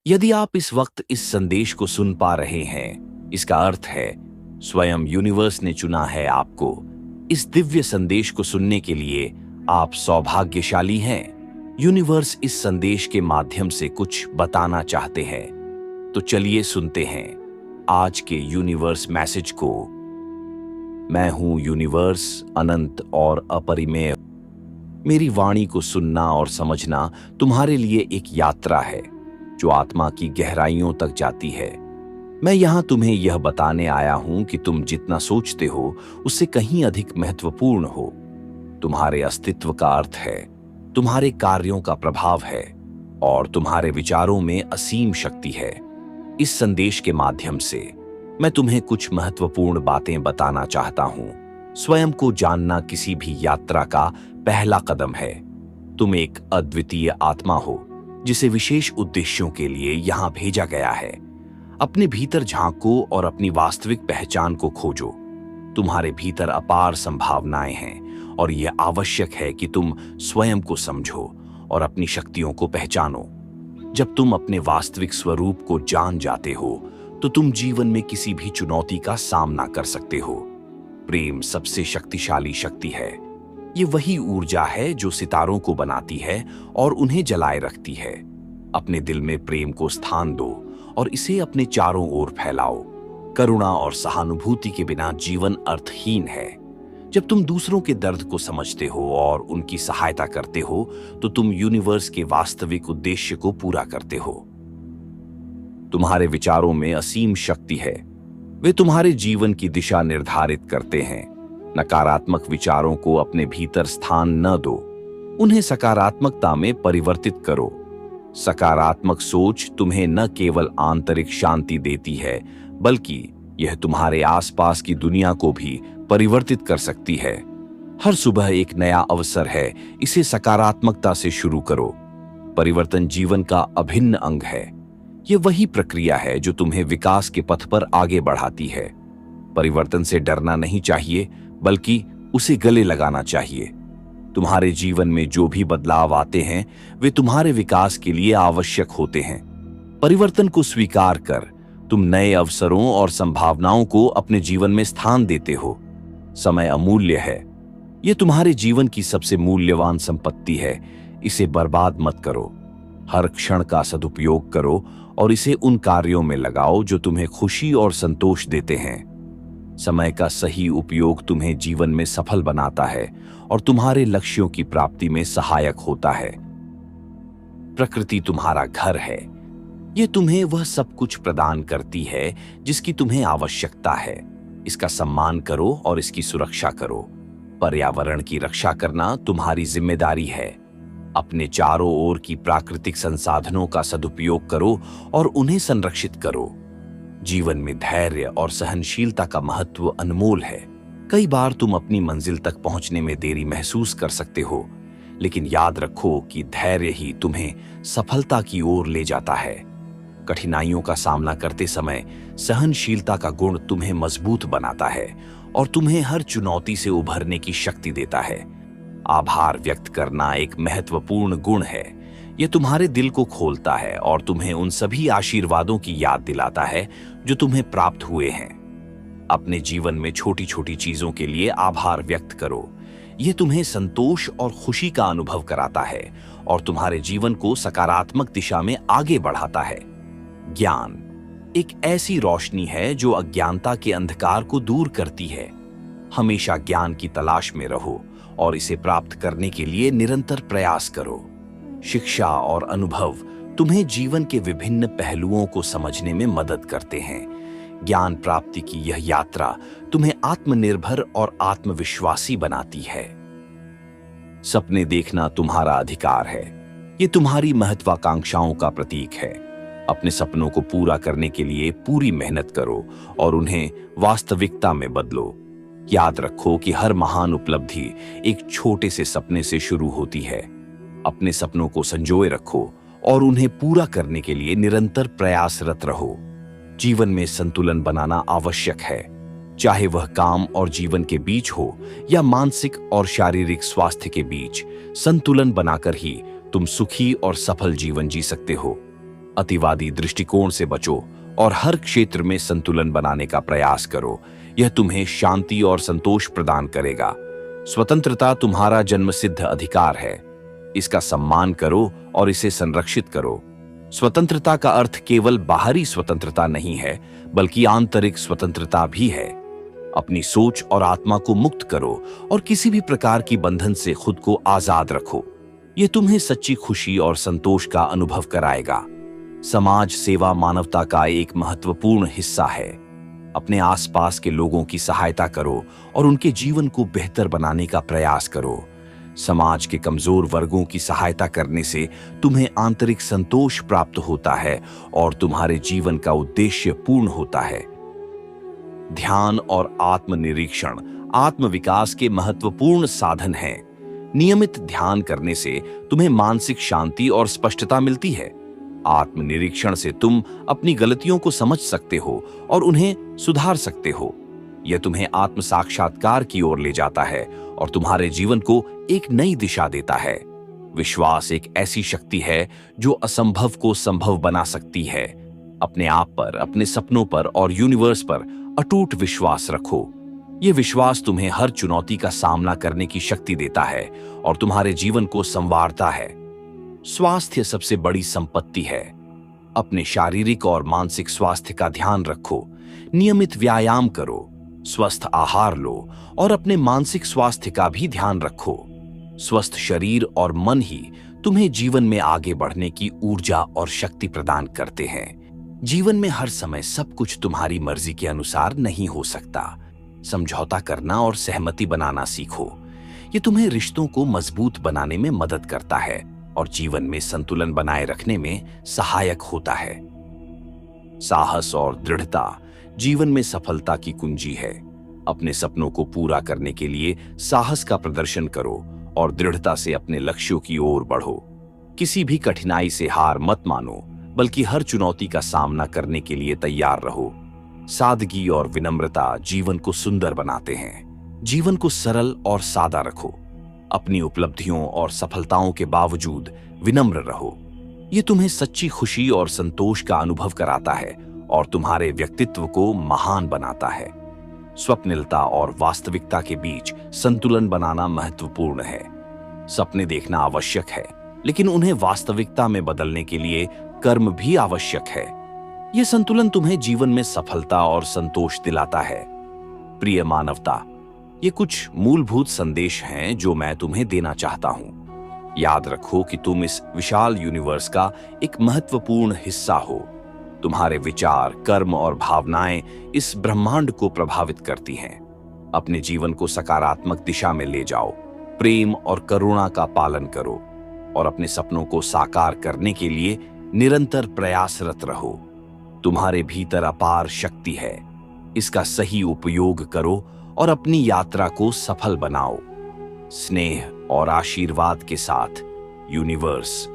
यदि आप इस वक्त इस संदेश को सुन पा रहे हैं, इसका अर्थ है स्वयं यूनिवर्स ने चुना है आपको। इस दिव्य संदेश को सुनने के लिए आप सौभाग्यशाली हैं। यूनिवर्स इस संदेश के माध्यम से कुछ बताना चाहते हैं। तो चलिए सुनते हैं आज के यूनिवर्स मैसेज को। मैं हूं यूनिवर्स, अनंत और अपरिमेय। मेरी वाणी को सुनना और समझना तुम्हारे लिए एक यात्रा है जो आत्मा की गहराइयों तक जाती है। मैं यहां तुम्हें यह बताने आया हूं कि तुम जितना सोचते हो उससे कहीं अधिक महत्वपूर्ण हो। तुम्हारे अस्तित्व का अर्थ है, तुम्हारे कार्यों का प्रभाव है और तुम्हारे विचारों में असीम शक्ति है। इस संदेश के माध्यम से मैं तुम्हें कुछ महत्वपूर्ण बातें बताना चाहता हूं। स्वयं को जानना किसी भी यात्रा का पहला कदम है। तुम एक अद्वितीय आत्मा हो जिसे विशेष उद्देश्यों के लिए यहां भेजा गया है। अपने भीतर झांको और अपनी वास्तविक पहचान को खोजो। तुम्हारे भीतर अपार संभावनाएं हैं और यह आवश्यक है कि तुम स्वयं को समझो और अपनी शक्तियों को पहचानो। जब तुम अपने वास्तविक स्वरूप को जान जाते हो तो तुम जीवन में किसी भी चुनौती का सामना कर सकते हो। प्रेम सबसे शक्तिशाली शक्ति है। ये वही ऊर्जा है जो सितारों को बनाती है और उन्हें जलाए रखती है। अपने दिल में प्रेम को स्थान दो और इसे अपने चारों ओर फैलाओ। करुणा और सहानुभूति के बिना जीवन अर्थहीन है। जब तुम दूसरों के दर्द को समझते हो और उनकी सहायता करते हो तो तुम यूनिवर्स के वास्तविक उद्देश्य को पूरा करते हो। तुम्हारे विचारों में असीम शक्ति है। वे तुम्हारे जीवन की दिशा निर्धारित करते हैं। नकारात्मक विचारों को अपने भीतर स्थान न दो, उन्हें सकारात्मकता में परिवर्तित करो। सकारात्मक सोच तुम्हें न केवल आंतरिक शांति देती है बल्कि यह तुम्हारे आसपास की दुनिया को भी परिवर्तित कर सकती है। हर सुबह एक नया अवसर है, इसे सकारात्मकता से शुरू करो। परिवर्तन जीवन का अभिन्न अंग है। यह वही प्रक्रिया है जो तुम्हें विकास के पथ पर आगे बढ़ाती है। परिवर्तन से डरना नहीं चाहिए बल्कि उसे गले लगाना चाहिए। तुम्हारे जीवन में जो भी बदलाव आते हैं वे तुम्हारे विकास के लिए आवश्यक होते हैं। परिवर्तन को स्वीकार कर तुम नए अवसरों और संभावनाओं को अपने जीवन में स्थान देते हो। समय अमूल्य है। यह तुम्हारे जीवन की सबसे मूल्यवान संपत्ति है। इसे बर्बाद मत करो। हर क्षण का सदुपयोग करो और इसे उन कार्यों में लगाओ जो तुम्हें खुशी और संतोष देते हैं। समय का सही उपयोग तुम्हें जीवन में सफल बनाता है और तुम्हारे लक्ष्यों की प्राप्ति में सहायक होता है। प्रकृति तुम्हारा घर है। यह तुम्हें वह सब कुछ प्रदान करती है जिसकी तुम्हें आवश्यकता है। इसका सम्मान करो और इसकी सुरक्षा करो। पर्यावरण की रक्षा करना तुम्हारी जिम्मेदारी है। अपने चारों ओर की प्राकृतिक संसाधनों का सदुपयोग करो और उन्हें संरक्षित करो। जीवन में धैर्य और सहनशीलता का महत्व अनमोल है। कई बार तुम अपनी मंजिल तक पहुंचने में देरी महसूस कर सकते हो, लेकिन याद रखो कि धैर्य ही तुम्हें सफलता की ओर ले जाता है। कठिनाइयों का सामना करते समय सहनशीलता का गुण तुम्हें मजबूत बनाता है और तुम्हें हर चुनौती से उभरने की शक्ति देता है। आभार व्यक्त करना एक महत्वपूर्ण गुण है। यह तुम्हारे दिल को खोलता है और तुम्हें उन सभी आशीर्वादों की याद दिलाता है जो तुम्हें प्राप्त हुए हैं। अपने जीवन में छोटी छोटी चीजों के लिए आभार व्यक्त करो। यह तुम्हें संतोष और खुशी का अनुभव कराता है और तुम्हारे जीवन को सकारात्मक दिशा में आगे बढ़ाता है। ज्ञान एक ऐसी रोशनी है जो अज्ञानता के अंधकार को दूर करती है। हमेशा ज्ञान की तलाश में रहो और इसे प्राप्त करने के लिए निरंतर प्रयास करो। शिक्षा और अनुभव तुम्हें जीवन के विभिन्न पहलुओं को समझने में मदद करते हैं। ज्ञान प्राप्ति की यह यात्रा तुम्हें आत्मनिर्भर और आत्मविश्वासी बनाती है। सपने देखना तुम्हारा अधिकार है। ये तुम्हारी महत्वाकांक्षाओं का प्रतीक है। अपने सपनों को पूरा करने के लिए पूरी मेहनत करो और उन्हें वास्तविकता में बदलो। याद रखो कि हर महान उपलब्धि एक छोटे से सपने से शुरू होती है। अपने सपनों को संजोए रखो और उन्हें पूरा करने के लिए निरंतर प्रयासरत रहो। जीवन में संतुलन बनाना आवश्यक है, चाहे वह काम और जीवन के बीच हो या मानसिक और शारीरिक स्वास्थ्य के बीच। संतुलन बनाकर ही तुम सुखी और सफल जीवन जी सकते हो। अतिवादी दृष्टिकोण से बचो और हर क्षेत्र में संतुलन बनाने का प्रयास करो। यह तुम्हें शांति और संतोष प्रदान करेगा। स्वतंत्रता तुम्हारा जन्मसिद्ध अधिकार है। इसका सम्मान करो और इसे संरक्षित करो। स्वतंत्रता का अर्थ केवल बाहरी स्वतंत्रता नहीं है, बल्कि आंतरिक स्वतंत्रता भी है। अपनी सोच और आत्मा को मुक्त करो और किसी भी प्रकार की बंधन से खुद को आजाद रखो। यह तुम्हें सच्ची खुशी और संतोष का अनुभव कराएगा। समाज सेवा मानवता का एक महत्वपूर्ण हिस्सा है। अपने आसपास के लोगों की सहायता करो और उनके जीवन को बेहतर बनाने का प्रयास करो। समाज के कमजोर वर्गों की सहायता करने से तुम्हें आंतरिक संतोष प्राप्त होता है और तुम्हारे जीवन का उद्देश्य पूर्ण होता है। ध्यान और आत्मनिरीक्षण आत्मविकास के महत्वपूर्ण साधन हैं। नियमित ध्यान करने से तुम्हें मानसिक शांति और स्पष्टता मिलती है। आत्मनिरीक्षण से तुम अपनी गलतियों को समझ सकते हो और उन्हें सुधार सकते हो। यह तुम्हें आत्म साक्षात्कार की ओर ले जाता है और तुम्हारे जीवन को एक नई दिशा देता है। विश्वास एक ऐसी शक्ति है जो असंभव को संभव बना सकती है। अपने आप पर, अपने सपनों पर और यूनिवर्स पर अटूट विश्वास रखो। यह विश्वास तुम्हें हर चुनौती का सामना करने की शक्ति देता है और तुम्हारे जीवन को संवारता है। स्वास्थ्य सबसे बड़ी संपत्ति है। अपने शारीरिक और मानसिक स्वास्थ्य का ध्यान रखो। नियमित व्यायाम करो, स्वस्थ आहार लो और अपने मानसिक स्वास्थ्य का भी ध्यान रखो। स्वस्थ शरीर और मन ही तुम्हें जीवन में आगे बढ़ने की ऊर्जा और शक्ति प्रदान करते हैं। जीवन में हर समय सब कुछ तुम्हारी मर्जी के अनुसार नहीं हो सकता। समझौता करना और सहमति बनाना सीखो। ये तुम्हें रिश्तों को मजबूत बनाने में मदद करता है और जीवन में संतुलन बनाए रखने में सहायक होता है। साहस और दृढ़ता जीवन में सफलता की कुंजी है। अपने सपनों को पूरा करने के लिए साहस का प्रदर्शन करो और दृढ़ता से अपने लक्ष्यों की ओर बढ़ो। किसी भी कठिनाई से हार मत मानो, बल्कि हर चुनौती का सामना करने के लिए तैयार रहो। सादगी और विनम्रता जीवन को सुंदर बनाते हैं। जीवन को सरल और सादा रखो। अपनी उपलब्धियों और सफलताओं के बावजूद विनम्र रहो। ये तुम्हें सच्ची खुशी और संतोष का अनुभव कराता है और तुम्हारे व्यक्तित्व को महान बनाता है। स्वप्निलता और वास्तविकता के बीच संतुलन बनाना महत्वपूर्ण है। सपने देखना आवश्यक है, लेकिन उन्हें वास्तविकता में बदलने के लिए कर्म भी आवश्यक है। यह संतुलन तुम्हें जीवन में सफलता और संतोष दिलाता है। प्रिय मानवता, ये कुछ मूलभूत संदेश हैं जो मैं तुम्हें देना चाहता हूं। याद रखो कि तुम इस विशाल यूनिवर्स का एक महत्वपूर्ण हिस्सा हो। तुम्हारे विचार, कर्म और भावनाएं इस ब्रह्मांड को प्रभावित करती हैं। अपने जीवन को सकारात्मक दिशा में ले जाओ। प्रेम और करुणा का पालन करो और अपने सपनों को साकार करने के लिए निरंतर प्रयासरत रहो। तुम्हारे भीतर अपार शक्ति है। इसका सही उपयोग करो और अपनी यात्रा को सफल बनाओ। स्नेह और आशीर्वाद के साथ, यूनिवर्स।